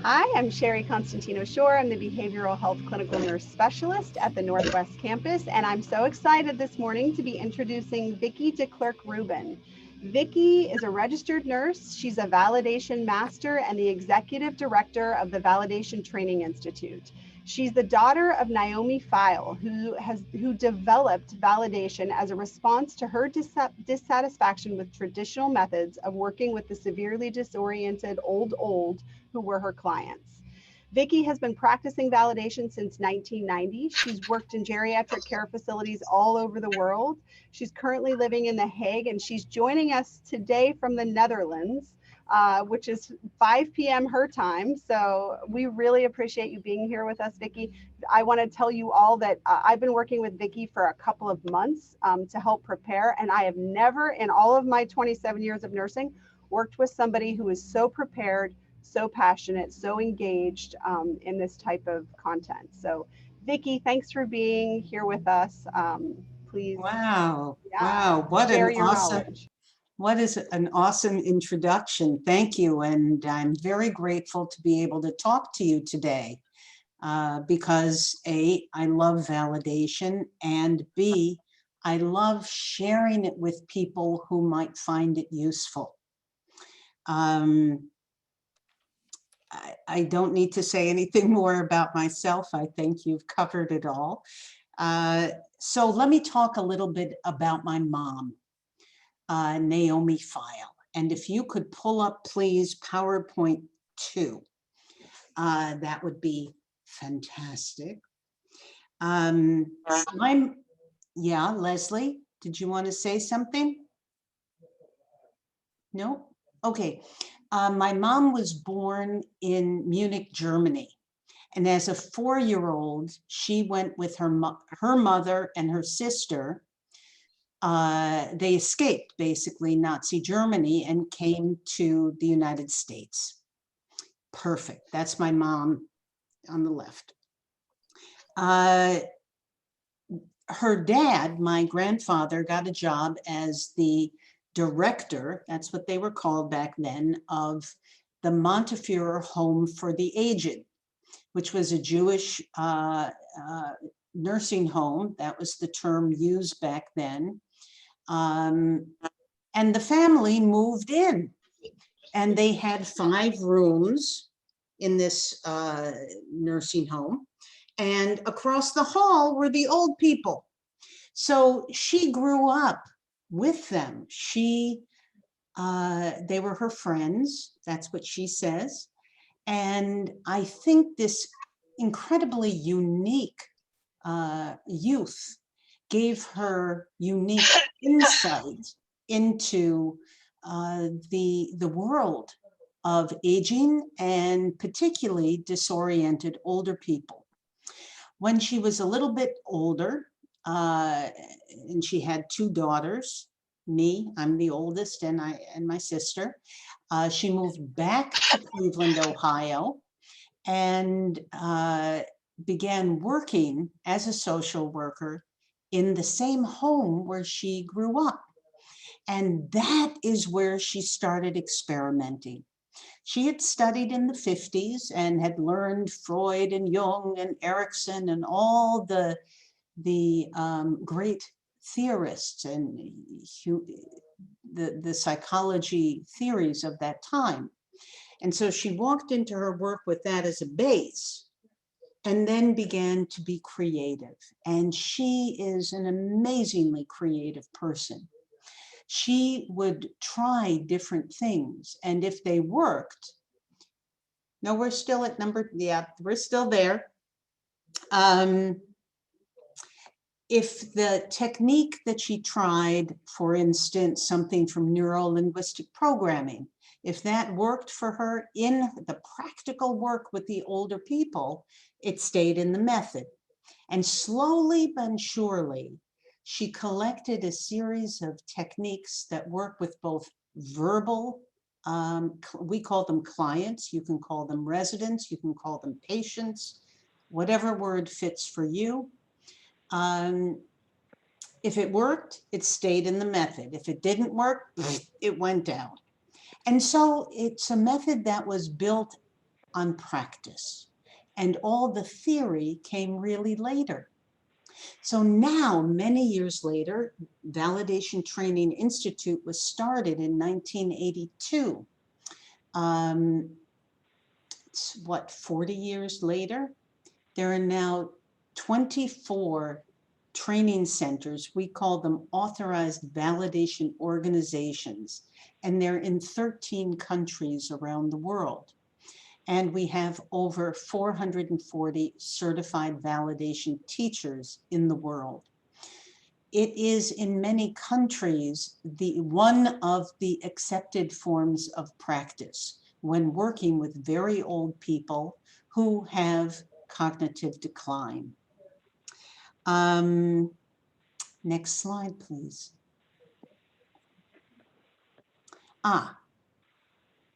Hi, I'm Sherry Constantino-Shore. I'm the Behavioral Health Clinical Nurse Specialist at the Northwest Campus, and I'm so excited this morning to be introducing Vicki de Klerk Rubin. Vicki is a registered nurse. She's a validation master and the executive director of the Validation Training Institute. She's the daughter of Naomi Feil, who developed validation as a response to her dissatisfaction with traditional methods of working with the severely disoriented old who were her clients. Vicki has been practicing validation since 1990. She's worked in geriatric care facilities all over the world. She's currently living in The Hague, and she's joining us today from the Netherlands, which is 5 p.m. her time. So we really appreciate you being here with us, Vicki. I want to tell you all that I've been working with Vicki for a couple of months to help prepare, and I have never in all of my 27 years of nursing worked with somebody who is so prepared, so passionate, so engaged in this type of content. So Vicki, thanks for being here with us. Please, Wow. yeah, Wow. share your knowledge. What is an awesome introduction. Thank you. And I'm very grateful to be able to talk to you today because A, I love validation, and B, I love sharing it with people who might find it useful. I don't need to say anything more about myself. I think you've covered it all. So let me talk a little bit about my mom, Naomi Feil. And if you could pull up, please, PowerPoint 2, that would be fantastic. Yeah, Leslie, did you want to say something? No? Okay. My mom was born in Munich, Germany. And as a 4-year-old, she went with her mother and her sister. They escaped basically Nazi Germany and came to the United States. Perfect. That's my mom on the left. Her dad, my grandfather, got a job as the director, that's what they were called back then, of the Montefiore Home for the Aged, which was a Jewish nursing home. That was the term used back then. And the family moved in, and they had 5 rooms in this nursing home. And across the hall were the old people. So she grew up with them. They were her friends. That's what she says. And I think this incredibly unique youth gave her unique insight into the world of aging and particularly disoriented older people. When she was a little bit older, and she had 2 daughters, me, I'm the oldest, and my sister. She moved back to Cleveland, Ohio, and began working as a social worker in the same home where she grew up. And that is where she started experimenting. She had studied in the 50s and had learned Freud and Jung and Erickson and all the great theorists and the psychology theories of that time. And so she walked into her work with that as a base and then began to be creative. And she is an amazingly creative person. She would try different things, and if they worked, no, we're still at we're still there. If the technique that she tried, for instance, something from neuro-linguistic programming, if that worked for her in the practical work with the older people, it stayed in the method. And slowly but surely, she collected a series of techniques that work with both verbal, we call them clients, you can call them residents, you can call them patients, whatever word fits for you. If it worked, it stayed in the method. If it didn't work, it went down. And so it's a method that was built on practice. And all the theory came really later. So now, many years later, Validation Training Institute was started in 1982. It's what, 40 years later? There are now 24 training centers. We call them authorized validation organizations, and they're in 13 countries around the world. And we have over 440 certified validation teachers in the world. It is in many countries one of the accepted forms of practice when working with very old people who have cognitive decline. Next slide, please.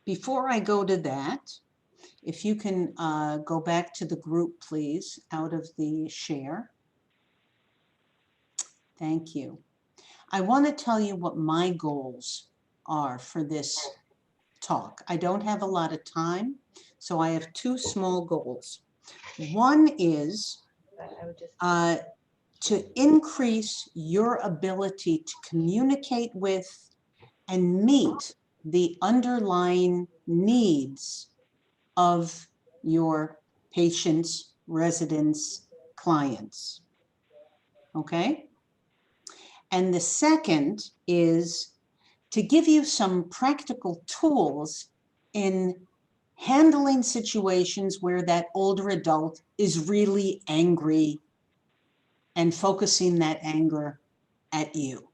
Before I go to that, if you can go back to the group, please, out of the share. Thank you. I want to tell you what my goals are for this talk. I don't have a lot of time, so I have two small goals. One is to increase your ability to communicate with and meet the underlying needs of your patients, residents, clients. Okay? And the second is to give you some practical tools in handling situations where that older adult is really angry and focusing that anger at you.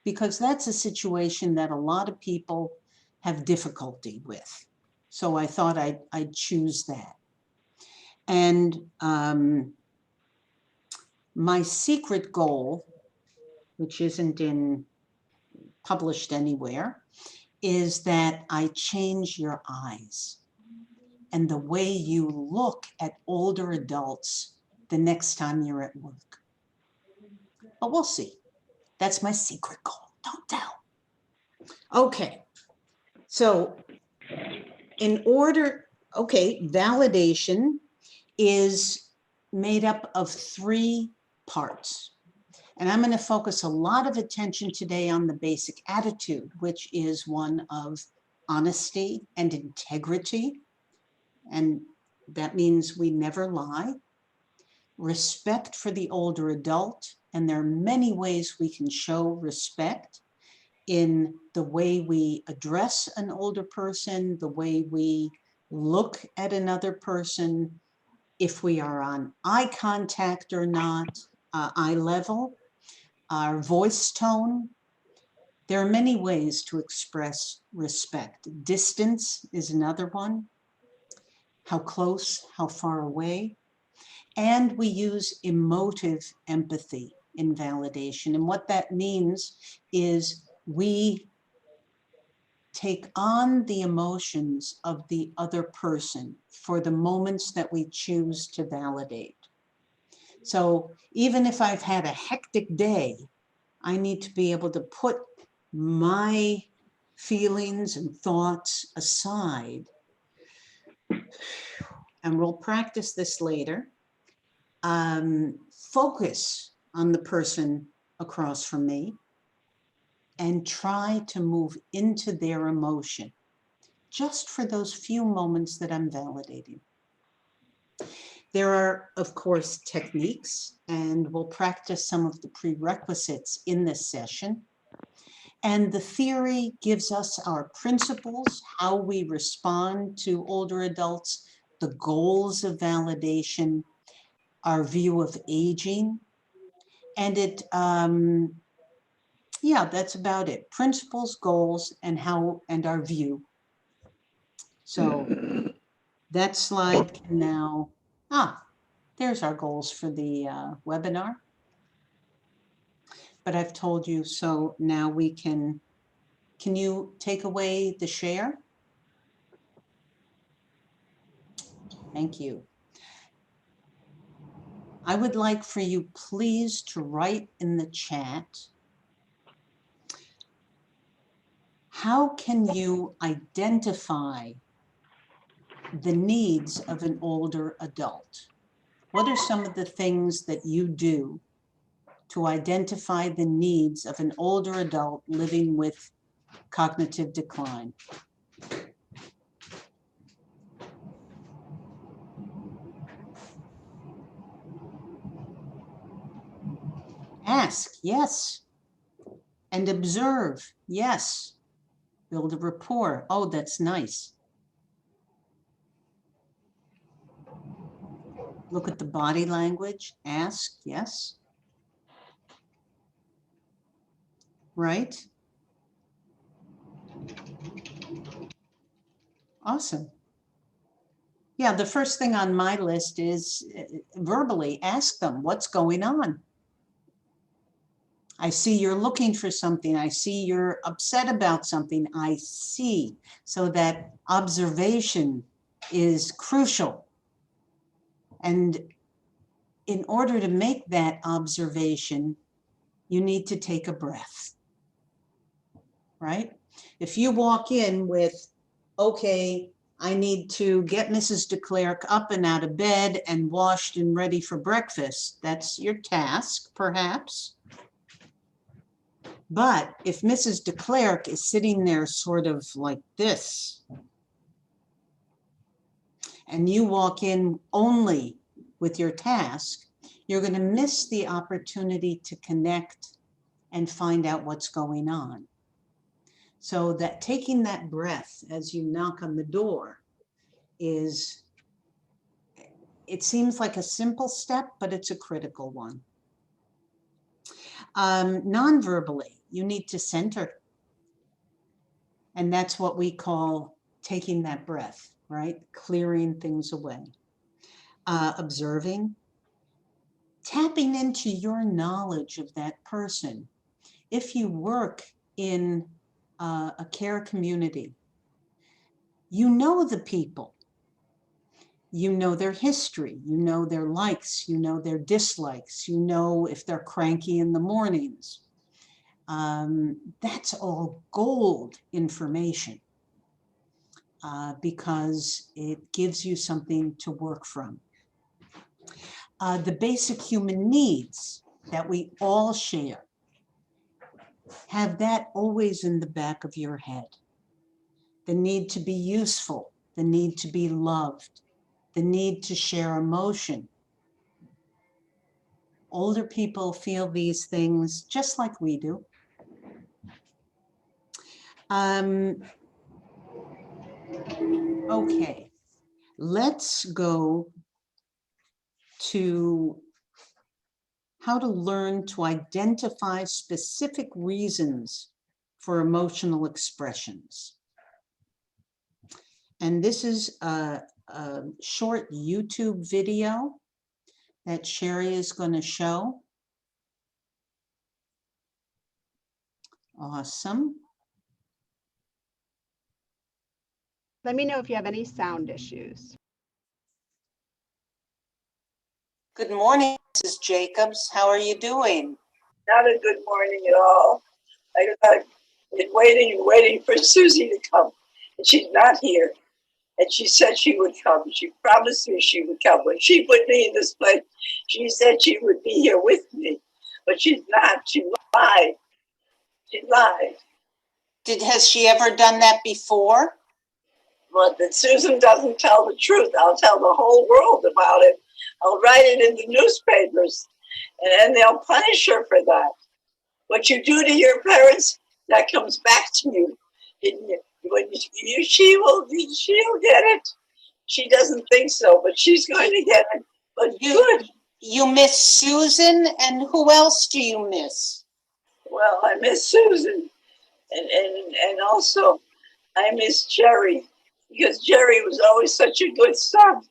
Because that's a situation that a lot of people have difficulty with. So I thought I'd choose that. And my secret goal, which isn't published anywhere, is that I change your eyes and the way you look at older adults the next time you're at work. But we'll see. That's my secret goal. Don't tell. Okay. So validation is made up of 3 parts. And I'm going to focus a lot of attention today on the basic attitude, which is one of honesty and integrity. And that means we never lie. Respect for the older adult. And there are many ways we can show respect in the way we address an older person, the way we look at another person, if we are on eye contact or not, eye level, our voice tone. There are many ways to express respect. Distance is another one. How close, how far away. And we use emotive empathy in validation. And what that means is we take on the emotions of the other person for the moments that we choose to validate. So even if I've had a hectic day, I need to be able to put my feelings and thoughts aside. And we'll practice this later. Focus on the person across from me and try to move into their emotion just for those few moments that I'm validating. There are, of course, techniques, and we'll practice some of the prerequisites in this session. And the theory gives us our principles, how we respond to older adults, the goals of validation, our view of aging, and that's about it. Principles, goals, and our view. So that slide can now, there's our goals for the webinar. But I've told you, so now we can you take away the share? Thank you. I would like for you please to write in the chat, how can you identify the needs of an older adult. What are some of the things that you do to identify the needs of an older adult living with cognitive decline? Ask, yes. And observe, yes. Build a rapport. Oh, that's nice. Look at the body language. Ask, yes. Right? Awesome. Yeah, the first thing on my list is verbally ask them what's going on. I see you're looking for something. I see you're upset about something. I see. So that observation is crucial. And in order to make that observation, you need to take a breath, right? If you walk in with, okay, I need to get Mrs. de Klerk up and out of bed and washed and ready for breakfast, that's your task, perhaps. But if Mrs. de Klerk is sitting there sort of like this, and you walk in only with your task, you're going to miss the opportunity to connect and find out what's going on. So that taking that breath as you knock on the door is, it seems like a simple step, but it's a critical one. Non-verbally, you need to center. And that's what we call taking that breath, right? Clearing things away. Observing, tapping into your knowledge of that person. If you work in a care community, you know the people. You know their history, you know their likes, you know their dislikes, you know if they're cranky in the mornings. That's all gold information because it gives you something to work from. The basic human needs that we all share, have that always in the back of your head. The need to be useful, the need to be loved, the need to share emotion. Older people feel these things just like we do. Okay, let's go to how to learn to identify specific reasons for emotional expressions. And this is a short YouTube video that Sherry is going to show. Awesome. Let me know if you have any sound issues. Good morning, Mrs. Jacobs. How are you doing? Not a good morning at all. I've been waiting and waiting for Susie to come, and she's not here. And she said she would come. She promised me she would come. When she put me in this place, she said she would be here with me, but she's not. She lied. She lied. Has she ever done that before? But that Susan doesn't tell the truth. I'll tell the whole world about it. I'll write it in the newspapers, and then they'll punish her for that. What you do to your parents, that comes back to you. She'll get it. She doesn't think so, but she's going to get it. But good. You miss Susan, and who else do you miss? Well, I miss Susan, and also I miss Jerry, because Jerry was always such a good son.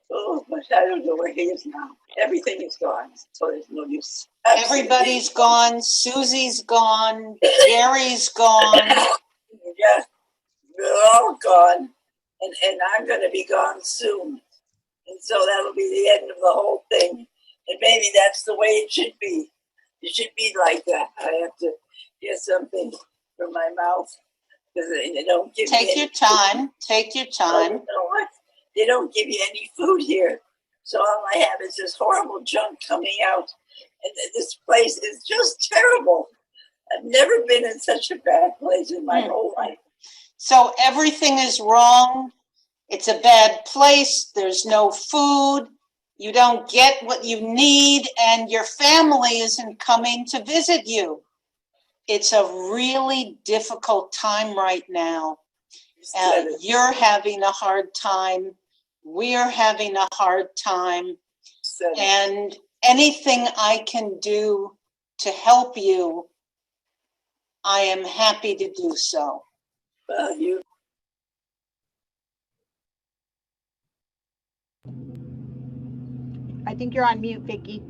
Oh, but I don't know where he is now. Everything is gone, so there's no use. Everybody's gone. Susie's gone. Jerry's gone. Yeah, we're all gone, and I'm going to be gone soon. And so that'll be the end of the whole thing. And maybe that's the way it should be. It should be like that. I have to get something from my mouth because they don't give me Take your time. Take your time. You know what? They don't give you any food here. So all I have is this horrible junk coming out. And this place is just terrible. I've never been in such a bad place in my whole life. So everything is wrong. It's a bad place. There's no food. You don't get what you need, and your family isn't coming to visit you. It's a really difficult time right now. You're having a hard time. We're having a hard time. And anything I can do to help you, I am happy to do so. Well, I think you're on mute, Vicki.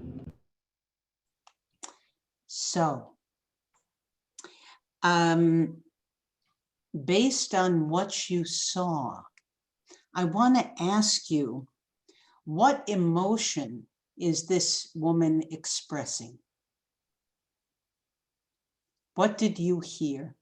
So, based on what you saw, I want to ask you, what emotion is this woman expressing? What did you hear?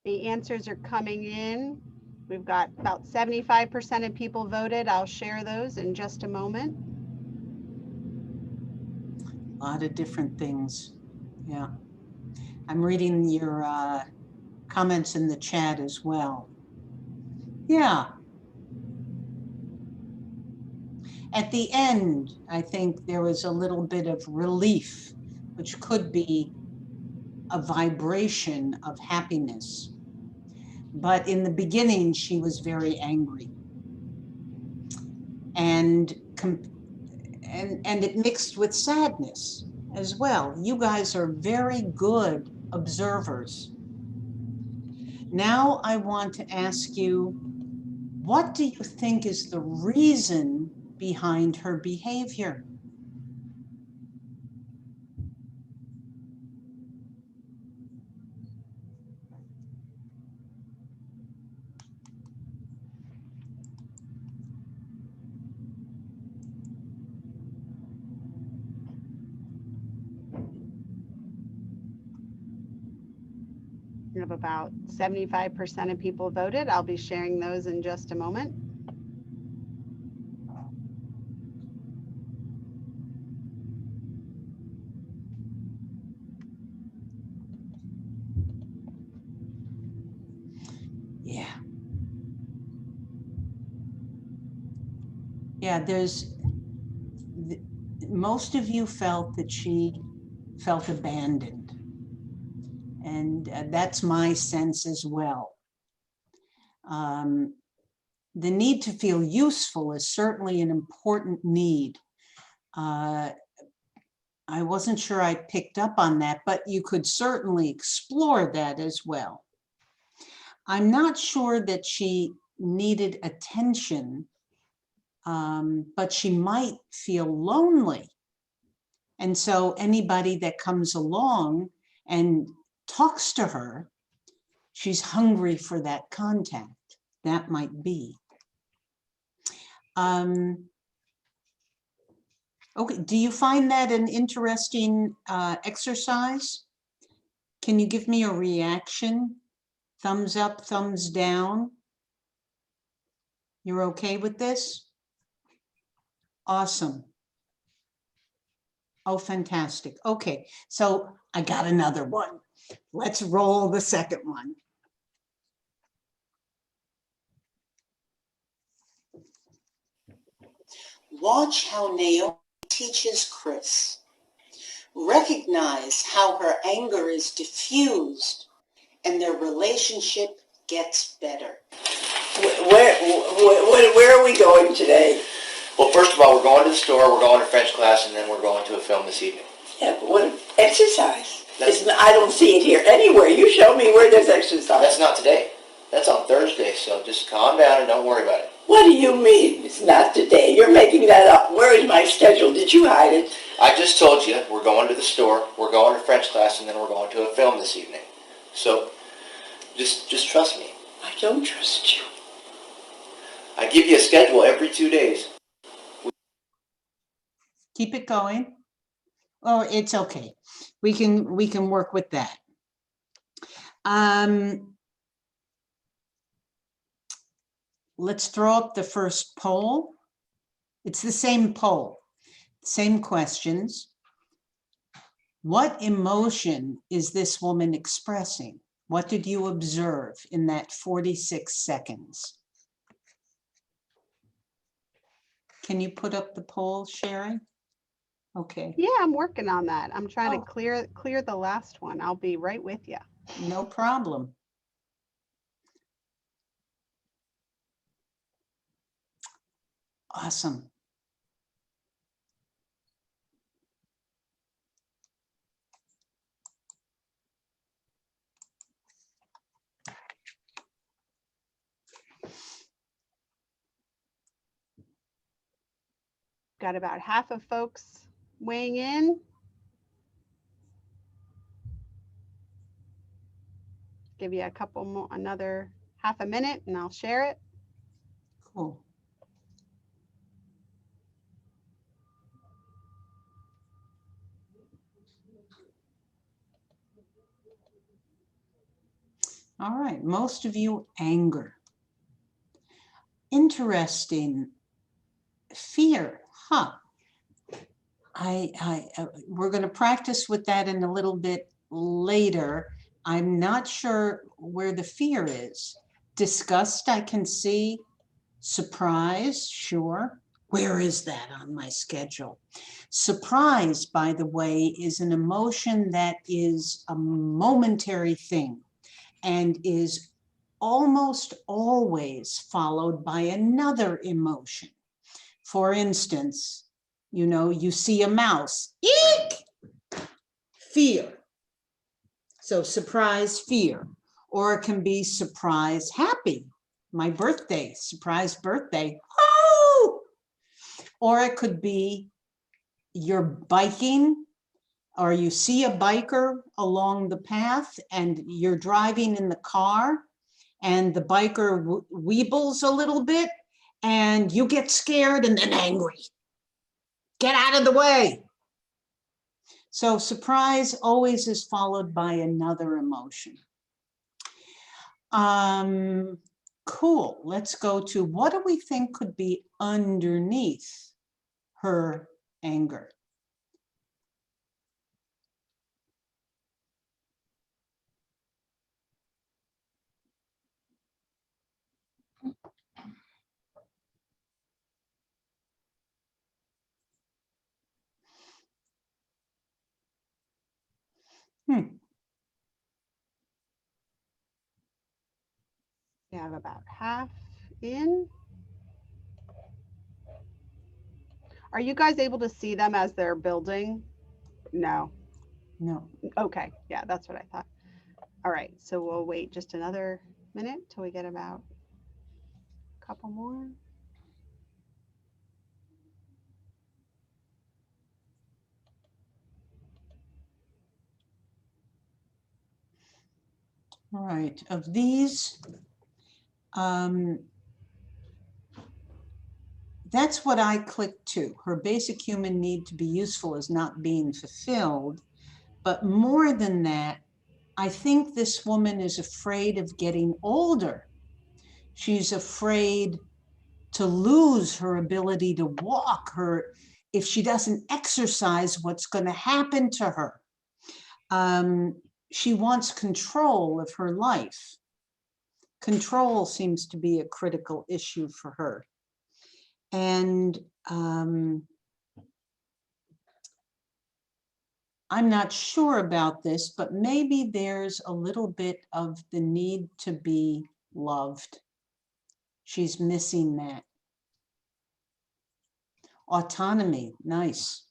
The answers are coming in. We've got about 75% of people voted. I'll share those in just a moment. A lot of different things. Yeah. I'm reading your comments in the chat as well. Yeah. At the end, I think there was a little bit of relief, which could be a vibration of happiness. But in the beginning, she was very angry. And it mixed with sadness as well. You guys are very good observers. Now I want to ask you, what do you think is the reason behind her behavior? We have about 75% of people voted. I'll be sharing those in just a moment. Yeah. Yeah, most of you felt that she felt abandoned. And that's my sense as well. The need to feel useful is certainly an important need. I wasn't sure I picked up on that, but you could certainly explore that as well. I'm not sure that she needed attention, but she might feel lonely. And so anybody that comes along and talks to her, she's hungry for that contact. That might be. Okay, do you find that an interesting exercise? Can you give me a reaction? Thumbs up, thumbs down? You're okay with this? Awesome. Oh, fantastic. Okay, so I got another one. Let's roll the second one. Watch how Naomi teaches Chris. Recognize how her anger is diffused and their relationship gets better. Where are we going today? Well, first of all, we're going to the store, we're going to French class, and then we're going to a film this evening. Yeah, but what exercise? I don't see it here anywhere. You show me where there's exercise. That's not today. That's on Thursday, so just calm down and don't worry about it. What do you mean it's not today? You're making that up. Where is my schedule? Did you hide it? I just told you we're going to the store, we're going to French class, and then we're going to a film this evening. So just trust me. I don't trust you. I give you a schedule every 2 days. Keep it going. Oh, it's okay. We can work with that. Let's throw up the first poll. It's the same poll, same questions. What emotion is this woman expressing? What did you observe in that 46 seconds? Can you put up the poll, Sherry? Okay. Yeah, I'm working on that. I'm trying Oh. to clear the last one. I'll be right with you. No problem. Awesome. Got about half of folks weighing in. Give you a couple more, another half a minute, and I'll share it. Cool. All right, most of you anger. Interesting. Fear, huh? We're going to practice with that in a little bit later. I'm not sure where the fear is. Disgust, I can see. Surprise, sure. Where is that on my schedule? Surprise, by the way, is an emotion that is a momentary thing and is almost always followed by another emotion. For instance, you know, you see a mouse, eek, fear. So surprise, fear. Or it can be surprise, happy. My birthday, surprise birthday, oh! Or it could be you're biking, or you see a biker along the path and you're driving in the car and the biker weebles a little bit and you get scared and then angry. Get out of the way. So surprise always is followed by another emotion. Cool. Let's go to what do we think could be underneath her anger? We have about half in. Are you guys able to see them as they're building? No. No. Okay. Yeah, that's what I thought. All right. So we'll wait just another minute till we get about a couple more. All right. Of these, that's what I clicked to. Her basic human need to be useful is not being fulfilled. But more than that, I think this woman is afraid of getting older. She's afraid to lose her ability to walk. If she doesn't exercise, what's going to happen to her? She wants control of her life. Control seems to be a critical issue for her. And I'm not sure about this, but maybe there's a little bit of the need to be loved. She's missing that. Autonomy, nice.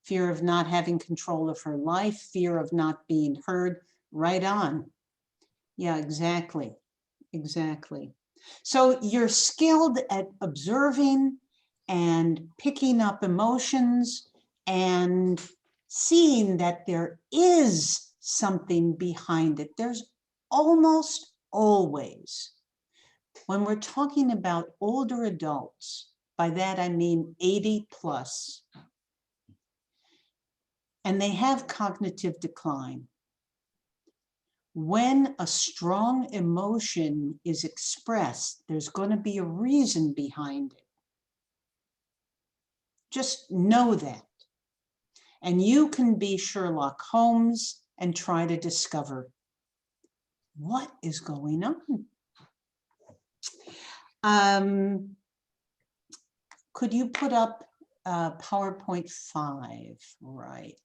Fear of not having control of her life, fear of not being heard, right on. Yeah, exactly, exactly. So you're skilled at observing and picking up emotions and seeing that there is something behind it. There's almost always, when we're talking about older adults, by that I mean 80 plus, and they have cognitive decline, when a strong emotion is expressed, there's going to be a reason behind it. Just know that. And you can be Sherlock Holmes and try to discover what is going on. Could you put up PowerPoint 5? Right.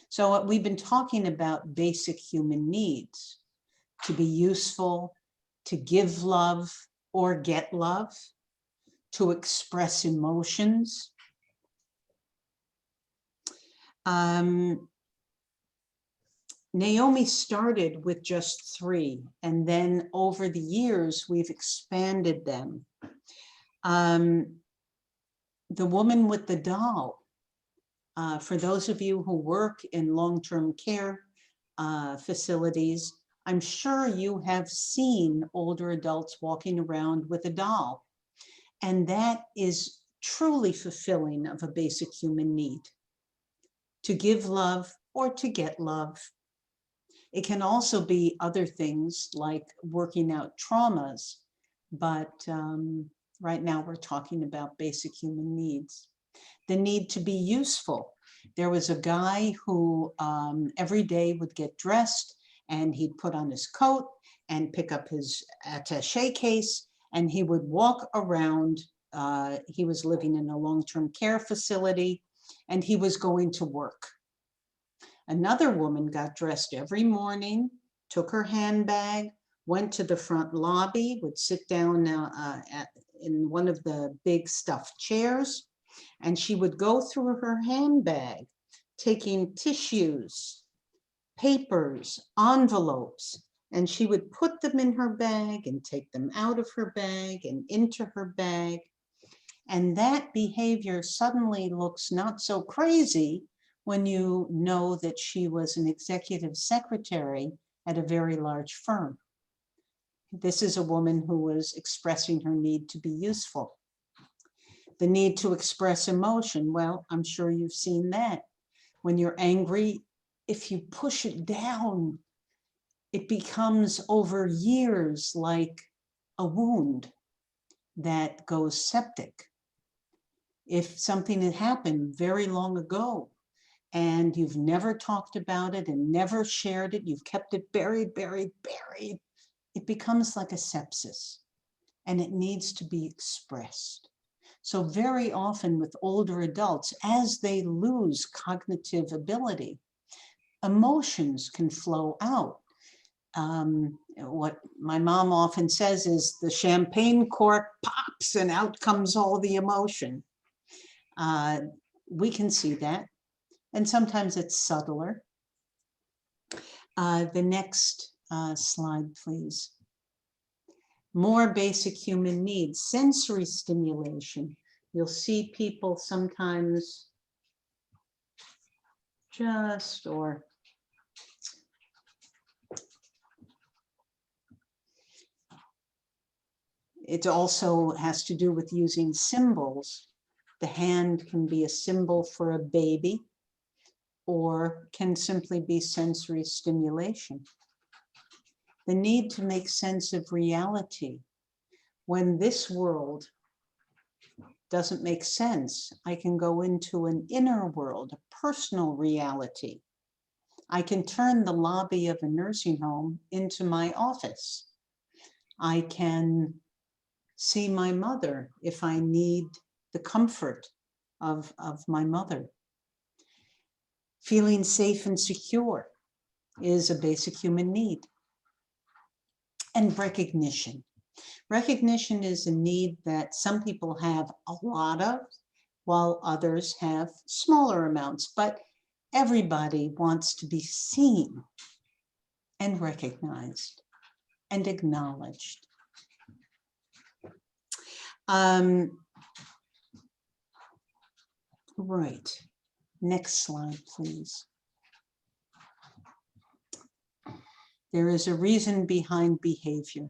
So we've been talking about basic human needs: to be useful, to give love or get love, to express emotions. Naomi started with just 3, and then over the years, we've expanded them. The woman with the doll, for those of you who work in long-term care facilities, I'm sure you have seen older adults walking around with a doll, and that is truly fulfilling of a basic human need: to give love or to get love. It can also be other things like working out traumas, but right now we're talking about basic human needs. The need to be useful. There was a guy who every day would get dressed and he'd put on his coat and pick up his attaché case, and he would walk around. He was living in a long-term care facility and he was going to work. Another woman got dressed every morning, took her handbag, went to the front lobby, would sit down in one of the big stuffed chairs, and she would go through her handbag, taking tissues, papers, envelopes, and she would put them in her bag and take them out of her bag and into her bag. And that behavior suddenly looks not so crazy when you know that she was an executive secretary at a very large firm. This is a woman who was expressing her need to be useful. The need to express emotion. Well, I'm sure you've seen that. When you're angry, if you push it down, it becomes over years like a wound that goes septic. If something had happened very long ago and you've never talked about it and never shared it, you've kept it buried, it becomes like a sepsis and it needs to be expressed. So very often with older adults, as they lose cognitive ability, emotions can flow out. What my mom often says is the champagne cork pops and out comes all the emotion. We can see that. And sometimes it's subtler. The next slide, please. More basic human needs, sensory stimulation. You'll see people sometimes it also has to do with using symbols. The hand can be a symbol for a baby or can simply be sensory stimulation. The need to make sense of reality. When this world doesn't make sense, I can go into an inner world, a personal reality. I can turn the lobby of a nursing home into my office. I can see my mother if I need the comfort of my mother. Feeling safe and secure is a basic human need. And recognition. Recognition is a need that some people have a lot of, while others have smaller amounts, but everybody wants to be seen and recognized and acknowledged. Right, next slide, please. There is a reason behind behavior.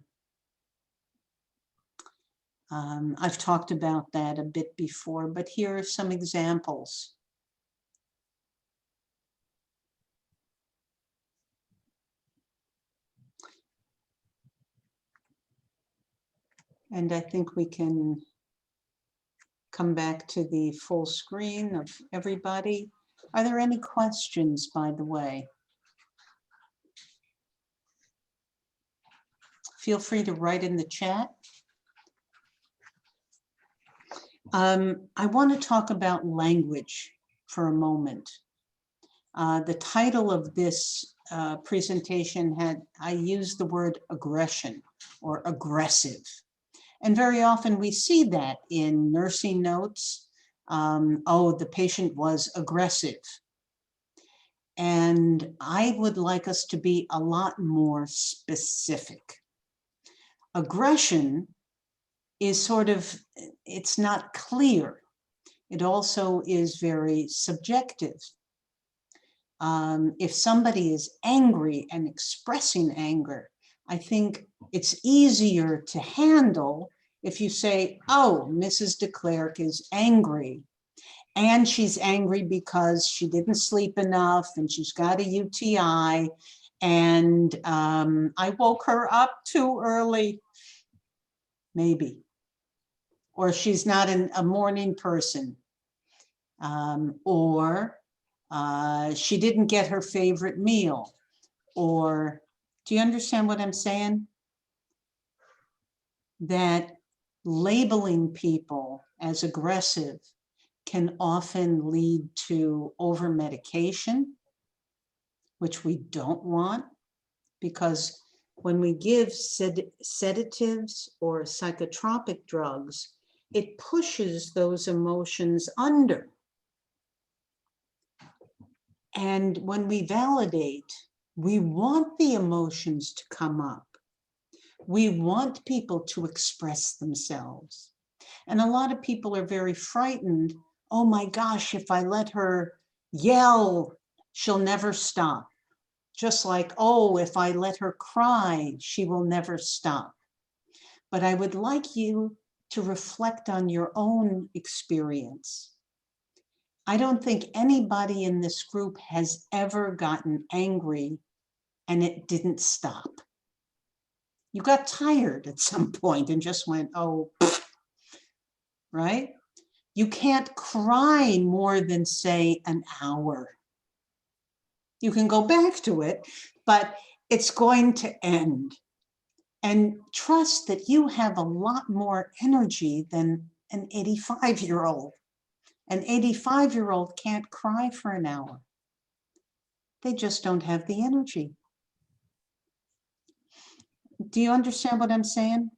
I've talked about that a bit before, but here are some examples. And I think we can come back to the full screen of everybody. Are there any questions, by the way? Feel free to write in the chat. I want to talk about language for a moment. The title of this presentation I used the word aggression or aggressive. And very often we see that in nursing notes. Oh, the patient was aggressive. And I would like us to be a lot more specific. Aggression is sort of, it's not clear. It also is very subjective. If somebody is angry and expressing anger, I think it's easier to handle if you say, oh, Mrs. de Klerk is angry. And she's angry because she didn't sleep enough and she's got a UTI. And I woke her up too early, maybe. Or she's not a morning person. Or she didn't get her favorite meal. Or, do you understand what I'm saying? That labeling people as aggressive can often lead to over-medication, which we don't want, because when we give sedatives or psychotropic drugs, it pushes those emotions under. And when we validate, we want the emotions to come up. We want people to express themselves. And a lot of people are very frightened. Oh my gosh, if I let her yell, she'll never stop. Just like, oh, if I let her cry, she will never stop. But I would like you to reflect on your own experience. I don't think anybody in this group has ever gotten angry and it didn't stop. You got tired at some point and just went, oh, right? You can't cry more than, say, an hour. You can go back to it, but it's going to end. And trust that you have a lot more energy than an 85-year-old. An 85-year-old can't cry for an hour. They just don't have the energy. Do you understand what I'm saying?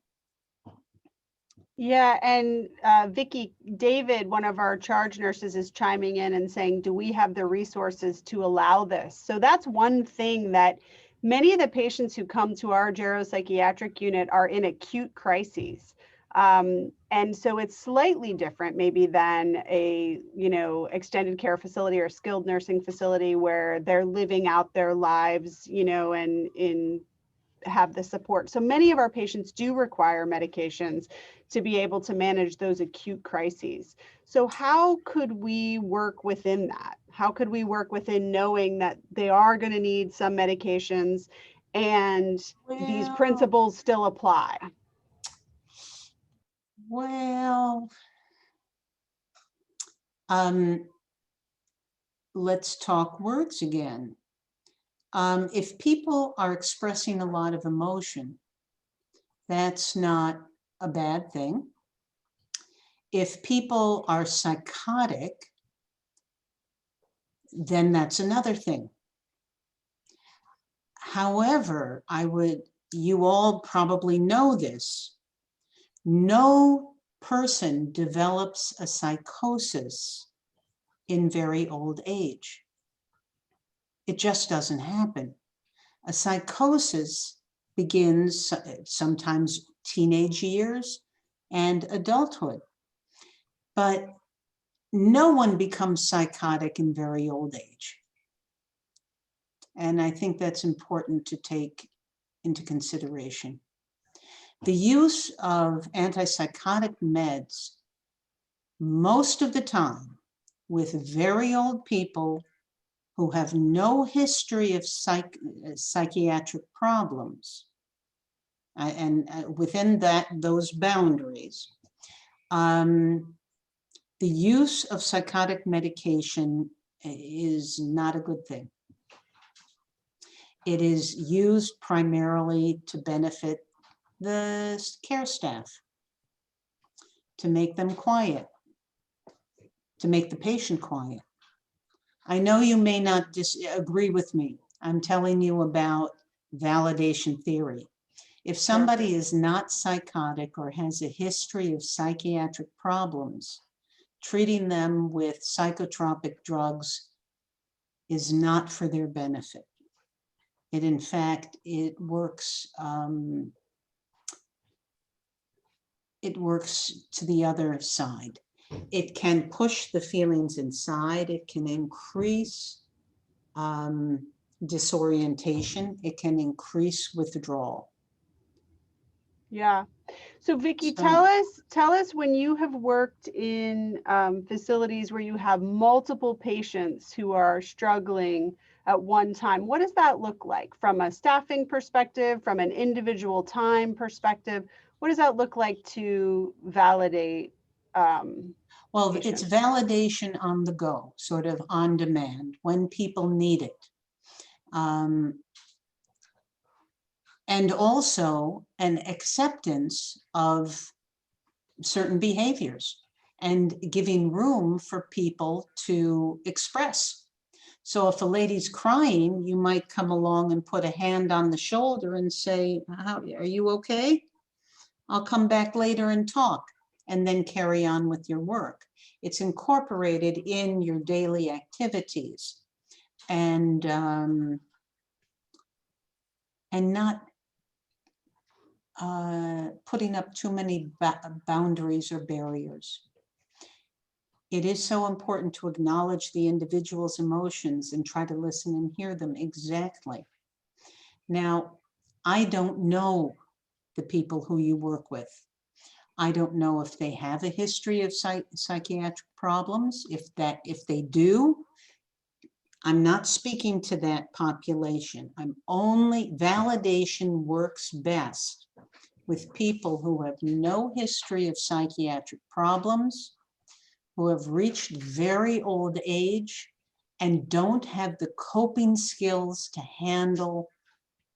Yeah, and Vicki, David, one of our charge nurses, is chiming in and saying, do we have the resources to allow this? So that's one thing that many of the patients who come to our geropsychiatric unit are in acute crises. And so it's slightly different maybe than a, extended care facility or skilled nursing facility where they're living out their lives, and have the support. So many of our patients do require medications to be able to manage those acute crises. So how could we work within that? How could we work within knowing that they are going to need some medications and these principles still apply? Well, let's talk words again. If people are expressing a lot of emotion, that's not a bad thing. If people are psychotic, then that's another thing. However, you all probably know this, no person develops a psychosis in very old age. It just doesn't happen. A psychosis begins sometimes teenage years and adulthood. But no one becomes psychotic in very old age. And I think that's important to take into consideration. The use of antipsychotic meds most of the time with very old people who have no history of psychiatric problems, and within those boundaries, the use of psychotic medication is not a good thing. It is used primarily to benefit the care staff, to make them quiet, to make the patient quiet. I know you may not disagree with me. I'm telling you about validation theory. If somebody is not psychotic or has a history of psychiatric problems, treating them with psychotropic drugs is not for their benefit. In fact, it works to the other side. It can push the feelings inside. It can increase disorientation. It can increase withdrawal. Yeah. So Vicki, So- tell us when you have worked in facilities where you have multiple patients who are struggling at one time, what does that look like from a staffing perspective, from an individual time perspective? What does that look like to validate Well, patients? it's validation on the go, sort of on demand, when people need it. And also an acceptance of certain behaviors and giving room for people to express. So if a lady's crying, you might come along and put a hand on the shoulder and say, are you okay? I'll come back later and talk, and then carry on with your work. It's incorporated in your daily activities, and not putting up too many boundaries or barriers. It is so important to acknowledge the individual's emotions and try to listen and hear them exactly. Now, I don't know the people who you work with. I don't know if they have a history of psychiatric problems. If they do, I'm not speaking to that population. Validation works best with people who have no history of psychiatric problems, who have reached very old age and don't have the coping skills to handle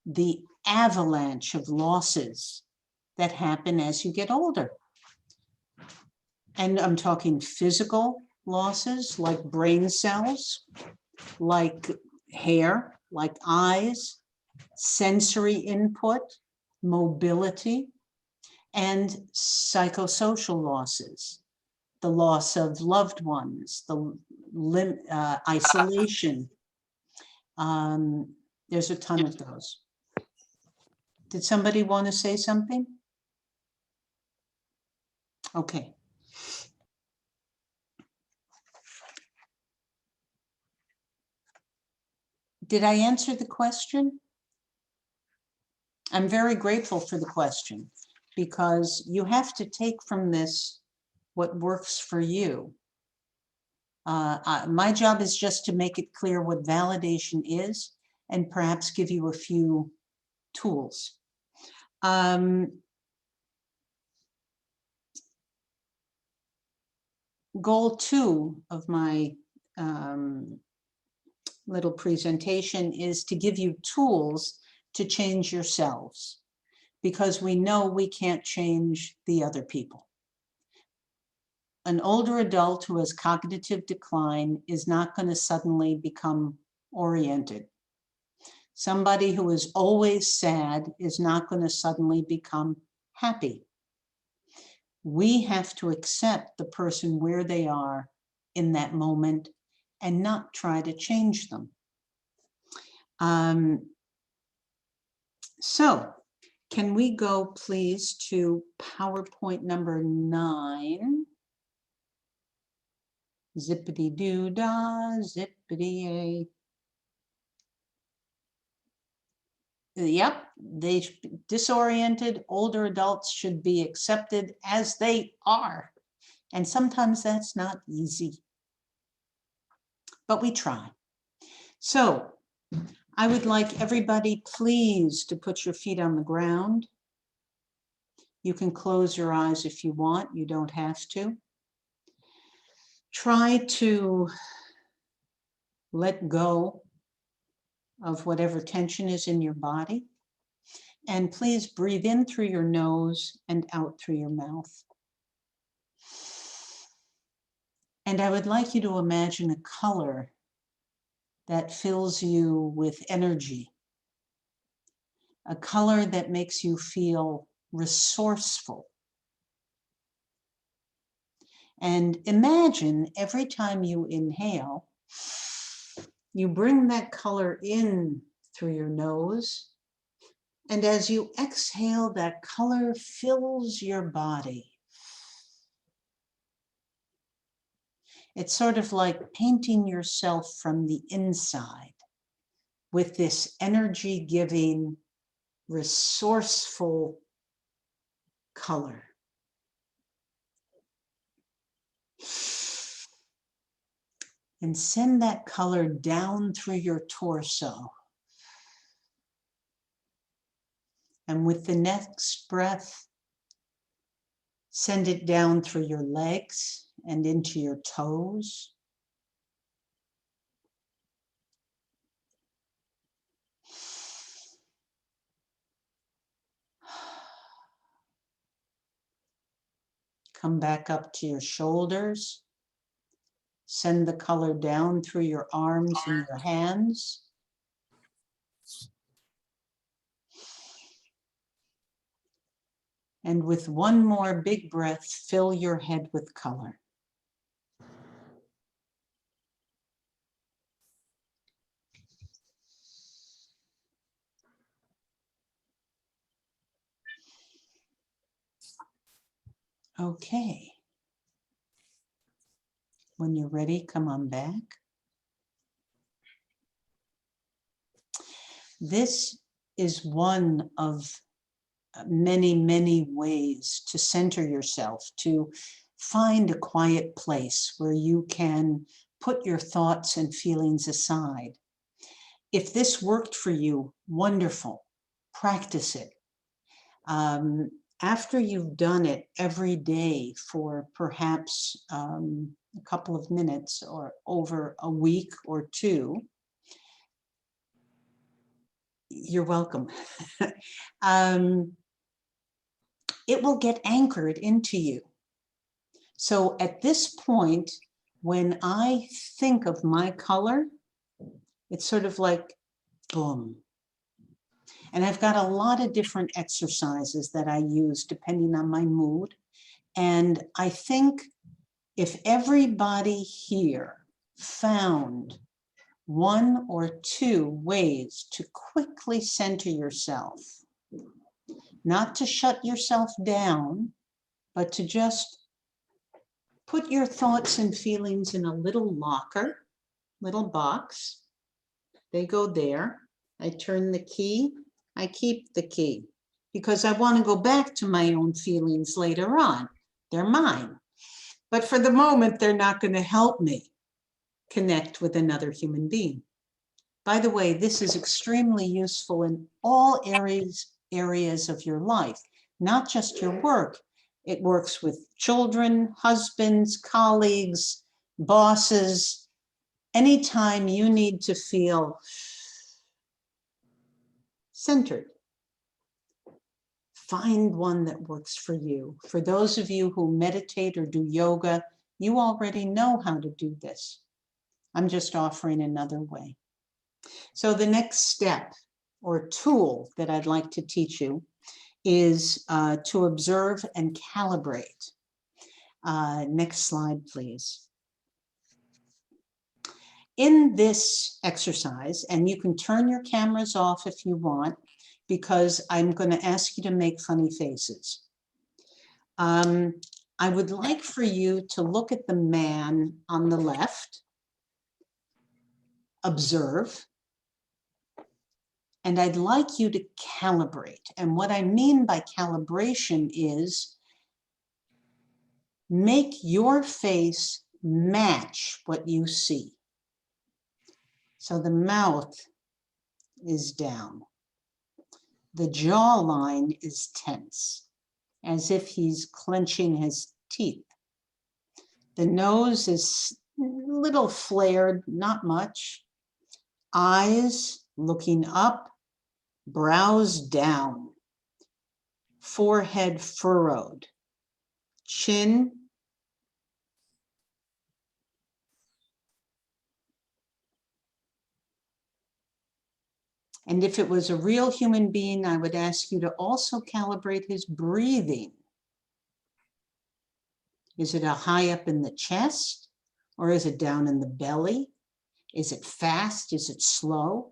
the avalanche of losses that happen as you get older. And I'm talking physical losses like brain cells, like hair, like eyes, sensory input, mobility, and psychosocial losses, the loss of loved ones, the isolation. There's a ton of those. Did somebody want to say something? Okay. Did I answer the question? I'm very grateful for the question, because you have to take from this what works for you. My job is just to make it clear what validation is and perhaps give you a few tools. Goal 2 of my little presentation is to give you tools to change yourselves, because we know we can't change the other people. An older adult who has cognitive decline is not going to suddenly become oriented. Somebody who is always sad is not going to suddenly become happy. We have to accept the person where they are in that moment and not try to change them. So can we go please to PowerPoint number 9? Zippity-doo-dah, zippity-a. Yep, disoriented older adults should be accepted as they are. And sometimes that's not easy, but we try. So I would like everybody, please, to put your feet on the ground. You can close your eyes if you want, you don't have to. Try to let go of whatever tension is in your body. And please breathe in through your nose and out through your mouth. And I would like you to imagine a color that fills you with energy, a color that makes you feel resourceful. And imagine every time you inhale, you bring that color in through your nose. And as you exhale, that color fills your body. It's sort of like painting yourself from the inside with this energy-giving, resourceful color. And send that color down through your torso. And with the next breath, send it down through your legs and into your toes. Come back up to your shoulders. Send the color down through your arms and your hands. And with one more big breath, fill your head with color. Okay. When you're ready, come on back. This is one of many, many ways to center yourself, to find a quiet place where you can put your thoughts and feelings aside. If this worked for you, wonderful. Practice it. After you've done it every day for perhaps a couple of minutes or over a week or two, you're welcome. It will get anchored into you. So at this point, when I think of my color, it's sort of like boom. And I've got a lot of different exercises that I use depending on my mood. And I think if everybody here found one or two ways to quickly center yourself, not to shut yourself down, but to just put your thoughts and feelings in a little locker, little box. They go there. I turn the key. I keep the key because I want to go back to my own feelings later on. They're mine. But for the moment, they're not going to help me connect with another human being. By the way, this is extremely useful in all areas of your life, not just your work. It works with children, husbands, colleagues, bosses. Anytime you need to feel centered, find one that works for you. For those of you who meditate or do yoga, you already know how to do this. I'm just offering another way. So the next step or tool that I'd like to teach you is to observe and calibrate. Next slide, please. In this exercise, and you can turn your cameras off if you want, because I'm going to ask you to make funny faces. I would like for you to look at the man on the left, observe, And I'd like you to calibrate. And what I mean by calibration is make your face match what you see. So the mouth is down. The jawline is tense, as if he's clenching his teeth. The nose is a little flared, not much. Eyes looking up, brows down, forehead furrowed, chin and if it was a real human being, I would ask you to also calibrate his breathing. Is it a high up in the chest or is it down in the belly? Is it fast? Is it slow?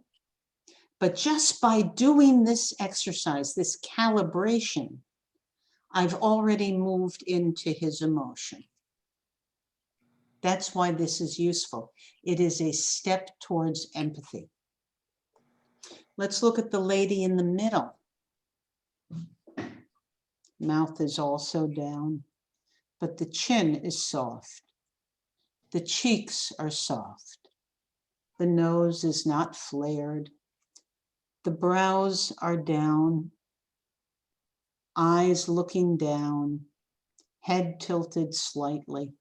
But just by doing this exercise, this calibration, I've already moved into his emotion. That's why this is useful. It is a step towards empathy. Let's look at the lady in the middle. Mouth is also down, but the chin is soft. The cheeks are soft. The nose is not flared. The brows are down, eyes looking down, head tilted slightly.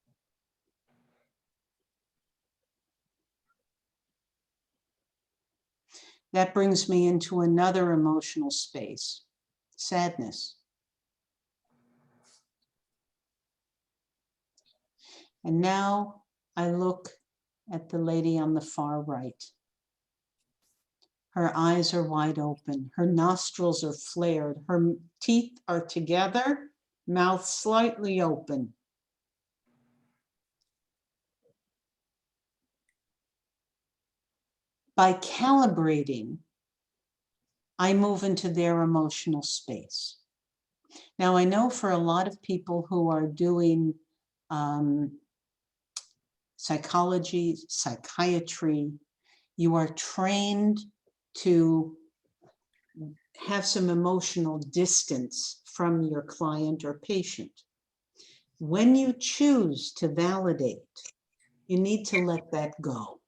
That brings me into another emotional space, sadness. And now I look at the lady on the far right. Her eyes are wide open. Her nostrils are flared. Her teeth are together, mouth slightly open. By calibrating, I move into their emotional space. Now, I know for a lot of people who are doing psychology, psychiatry, you are trained to have some emotional distance from your client or patient. When you choose to validate, you need to let that go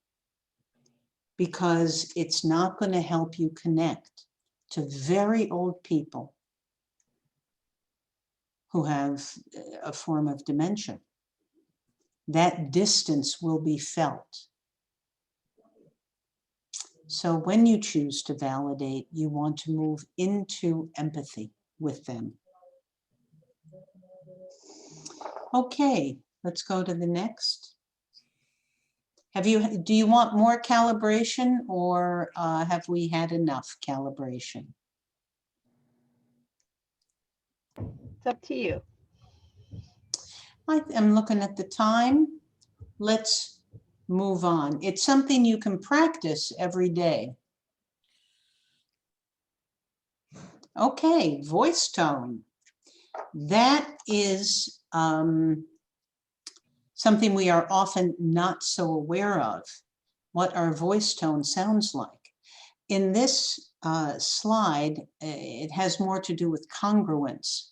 because it's not going to help you connect to very old people who have a form of dementia. That distance will be felt. So when you choose to validate, you want to move into empathy with them. Okay, let's go to the next. Do you want more calibration or have we had enough calibration? It's up to you. I'm looking at the time. Let's move on. It's something you can practice every day. Okay, voice tone. That is something we are often not so aware of, what our voice tone sounds like. In this slide, it has more to do with congruence.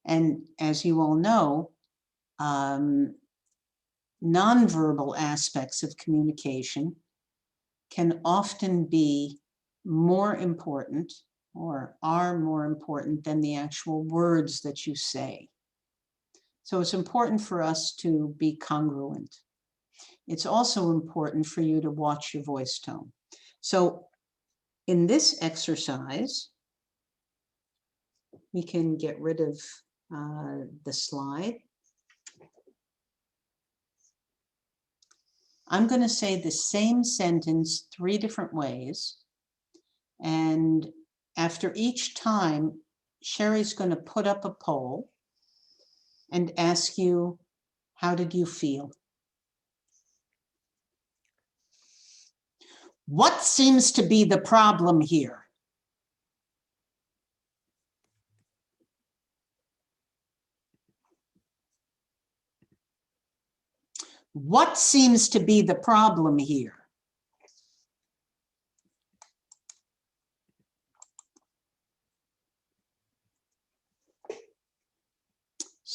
And as you all know, nonverbal aspects of communication can often be more important or are more important than the actual words that you say. So it's important for us to be congruent. It's also important for you to watch your voice tone. So in this exercise, we can get rid of the slide. I'm going to say the same sentence 3 different ways. And after each time, Sherry's going to put up a poll and ask you, how did you feel? What seems to be the problem here? What seems to be the problem here?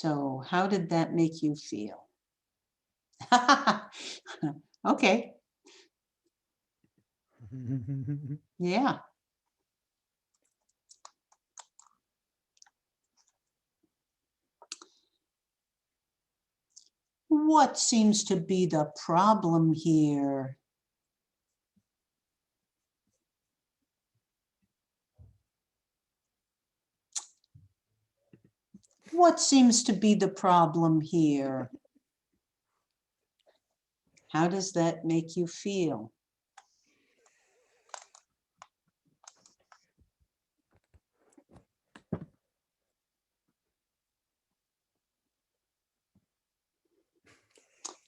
So how did that make you feel? Okay, yeah. What seems to be the problem here? What seems to be the problem here? How does that make you feel?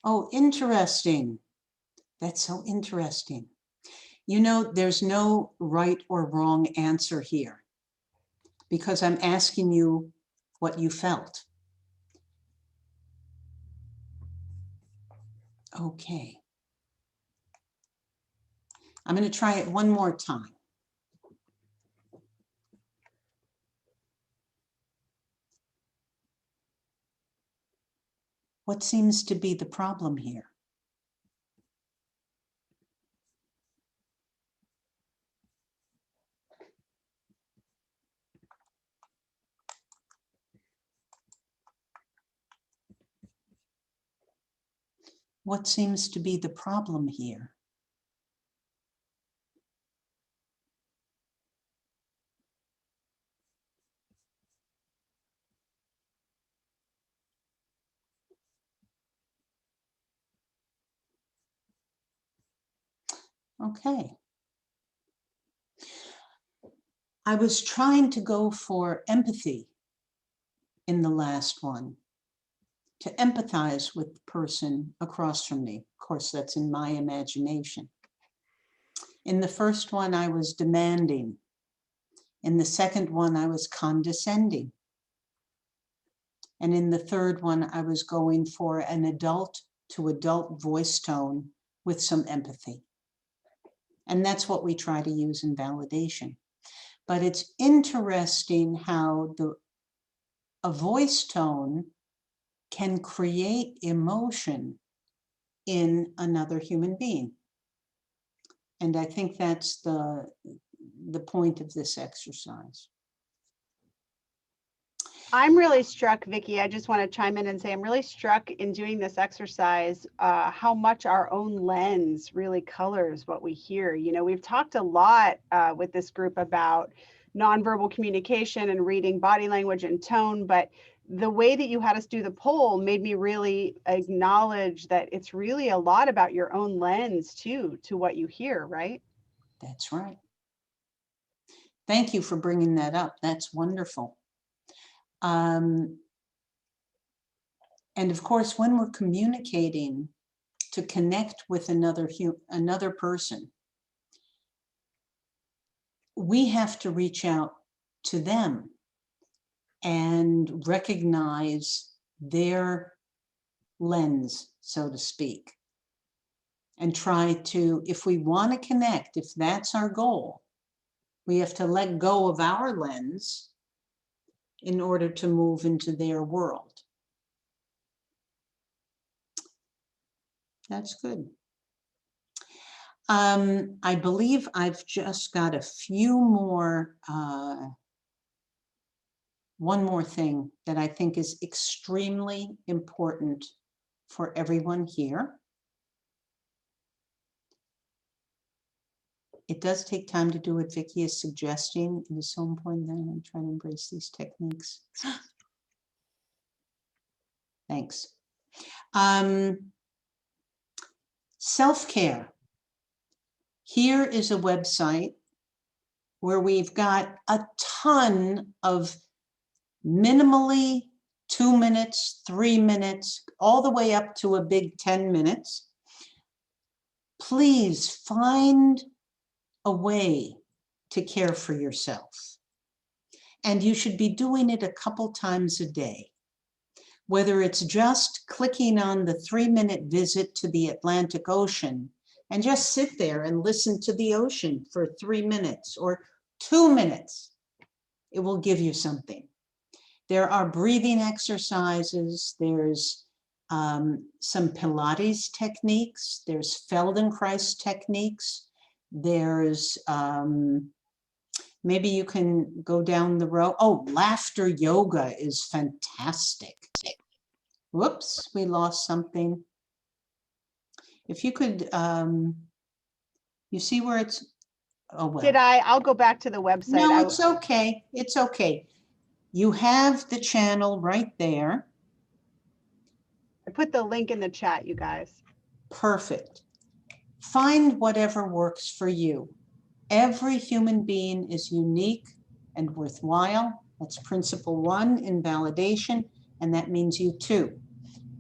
Oh, interesting. That's so interesting. You know, there's no right or wrong answer here because I'm asking you what you felt. Okay. I'm going to try it one more time. What seems to be the problem here? What seems to be the problem here? Okay. I was trying to go for empathy in the last one, to empathize with the person across from me. Of course, that's in my imagination. In the first one, I was demanding. In the second one, I was condescending. And in the third one, I was going for an adult to adult voice tone with some empathy. And that's what we try to use in validation. But it's interesting how a voice tone can create emotion in another human being. And I think that's the point of this exercise. I'm really struck, Vicki. I just want to chime in and say I'm really struck in doing this exercise how much our own lens really colors what we hear. You know, we've talked a lot with this group about nonverbal communication and reading body language and tone, but the way that you had us do the poll made me really acknowledge that it's really a lot about your own lens too, to what you hear, right? That's right. Thank you for bringing that up. That's wonderful. And of course, when we're communicating to connect with another person, we have to reach out to them and recognize their lens, so to speak, and try to, if we want to connect, if that's our goal, we have to let go of our lens in order to move into their world. That's good. I believe I've just got a few more, one more thing that I think is extremely important for everyone here. It does take time to do what Vicki is suggesting. It is so important that I'm trying to embrace these techniques. Thanks. Self-care. Here is a website where we've got a ton of minimally 2 minutes, 3 minutes, all the way up to a big 10 minutes. Please find a way to care for yourself. And you should be doing it a couple times a day. Whether it's just clicking on the 3-minute visit to the Atlantic Ocean and just sit there and listen to the ocean for 3 minutes or 2 minutes, it will give you something. There are breathing exercises. There's some Pilates techniques. There's Feldenkrais techniques. There's, maybe you can go down the road. Oh, laughter yoga is fantastic. Whoops, we lost something. If you could, you see where it's, oh, well. Did I? I'll go back to the website. No, it's okay. It's okay. You have the channel right there. I put the link in the chat, you guys. Perfect. Find whatever works for you. Every human being is unique and worthwhile. That's principle 1 in validation, and that means you too,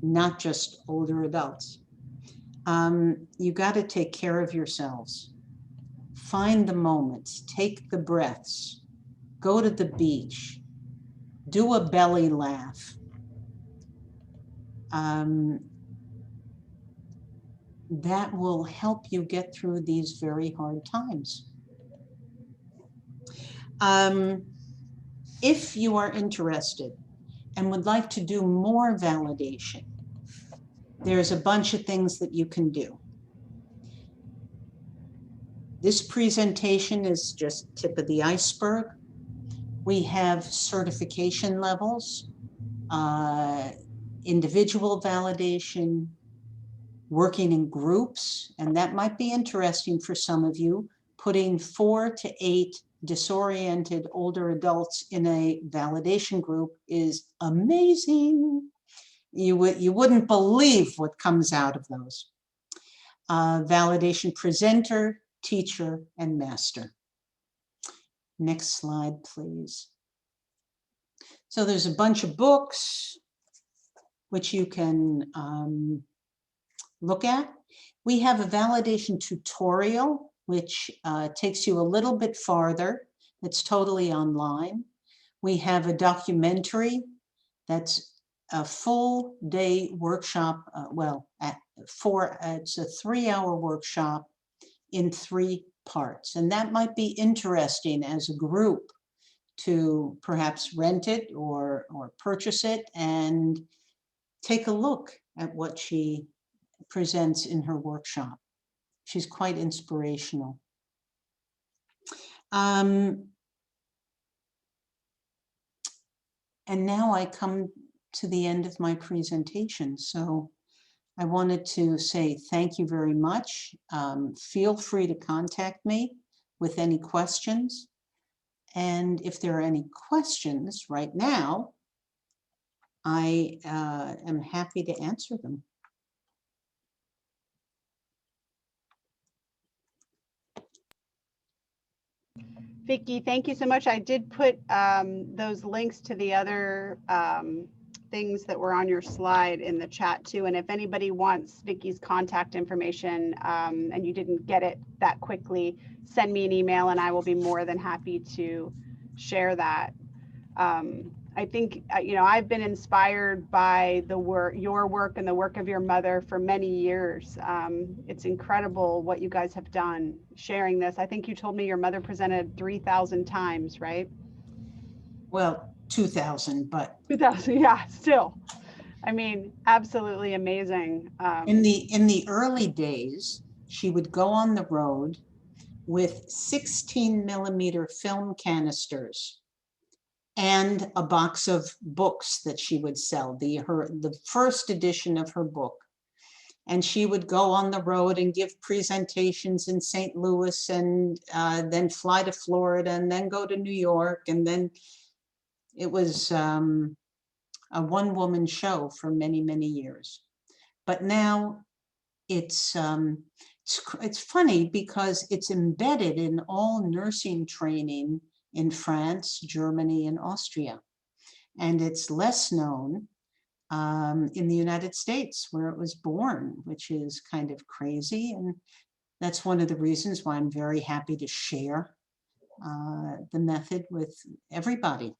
not just older adults. You got to take care of yourselves. Find the moments, take the breaths, go to the beach, do a belly laugh. That will help you get through these very hard times. If you are interested and would like to do more validation, there's a bunch of things that you can do. This presentation is just tip of the iceberg. We have certification levels, individual validation, working in groups, and that might be interesting for some of you. Putting 4 to 8 disoriented older adults in a validation group is amazing. You wouldn't believe what comes out of those. Validation presenter, teacher, and master. Next slide, please. So there's a bunch of books which you can look at. We have a validation tutorial which takes you a little bit farther. It's totally online. We have a documentary that's a full day workshop. It's a 3-hour workshop in 3 parts. And that might be interesting as a group to perhaps rent it or purchase it and take a look at what she presents in her workshop. She's quite inspirational. And now I come to the end of my presentation. So I wanted to say thank you very much. Feel free to contact me with any questions. And if there are any questions right now, I am happy to answer them. Vicki, thank you so much. I did put those links to the other things that were on your slide in the chat too. And if anybody wants Vicki's contact information and you didn't get it that quickly, send me an email and I will be more than happy to share that. I think, I've been inspired by your work and the work of your mother for many years. It's incredible what you guys have done sharing this. I think you told me your mother presented 3,000 times, right? Well, 2,000, but 2,000, yeah, still. I mean, absolutely amazing. in the early days, she would go on the road with 16mm film canisters and a box of books that she would sell, the first edition of her book. And she would go on the road and give presentations in St. Louis and then fly to Florida and then go to New York. And then it was a one-woman show for many, many years. But now it's funny because it's embedded in all nursing training in France, Germany, and Austria. And it's less known in the United States where it was born, which is kind of crazy. And that's one of the reasons why I'm very happy to share the method with everybody.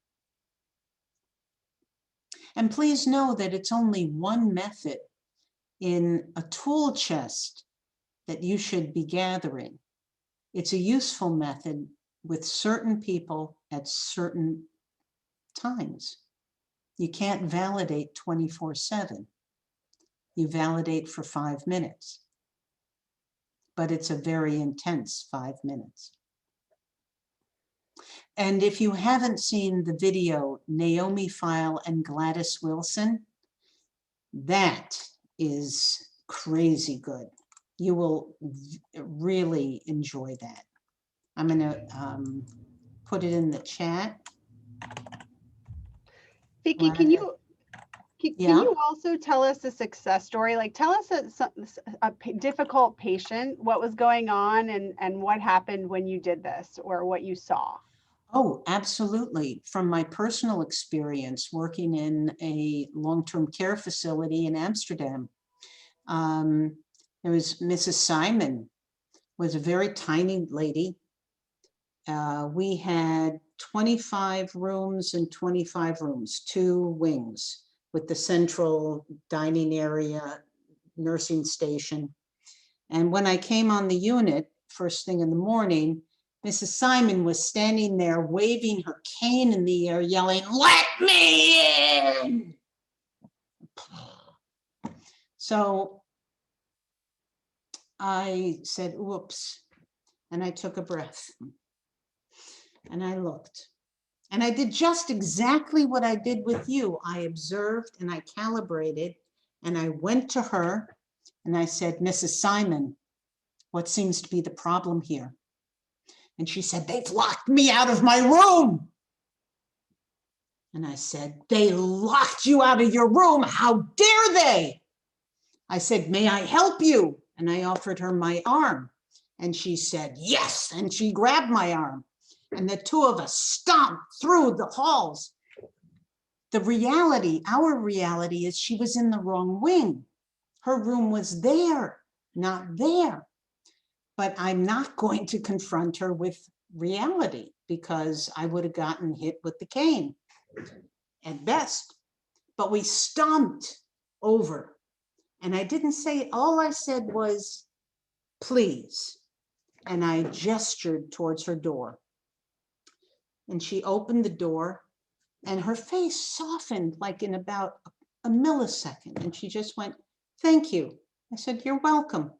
And please know that it's only one method in a tool chest that you should be gathering. It's a useful method with certain people at certain times. You can't validate 24/7. You validate for 5 minutes. But it's a very intense 5 minutes. And if you haven't seen the video, Naomi Feil and Gladys Wilson, that is crazy good. You will really enjoy that. I'm going to put it in the chat. Vicki, can you also tell us a success story? Like, tell us a difficult patient, what was going on and what happened when you did this, or what you saw. Oh, absolutely. From my personal experience working in a long-term care facility in Amsterdam, there was Mrs. Simon, was a very tiny lady. We had 25 rooms and 25 rooms, 2 wings with the central dining area, nursing station. And when I came on the unit, first thing in the morning, Mrs. Simon was standing there waving her cane in the air, yelling, "Let me in!" So I said, "Whoops," and I took a breath. And I looked. And I did just exactly what I did with you. I observed and I calibrated, and I went to her and I said, "Mrs. Simon, what seems to be the problem here?" And she said, "They've locked me out of my room." And I said, "They locked you out of your room? How dare they?" I said, "May I help you?" And I offered her my arm. And she said, "Yes." And she grabbed my arm. And the 2 of us stomped through the halls. The reality, our reality, is she was in the wrong wing. Her room was there, not there. But I'm not going to confront her with reality, because I would have gotten hit with the cane at best. But we stomped over. And I didn't say, all I said was, "Please." And I gestured towards her door. And she opened the door, and her face softened like in about a millisecond. And she just went, "Thank you." I said, "You're welcome."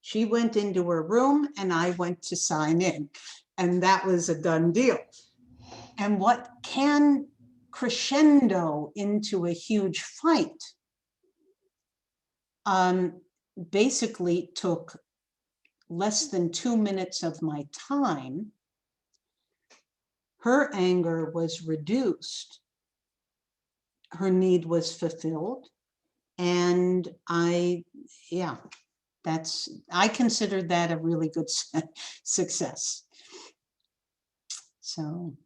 She went into her room and I went to sign in. And that was a done deal. And what can crescendo into a huge fight basically took less than 2 minutes of my time. Her anger was reduced. Her need was fulfilled. And I consider that a really good success. So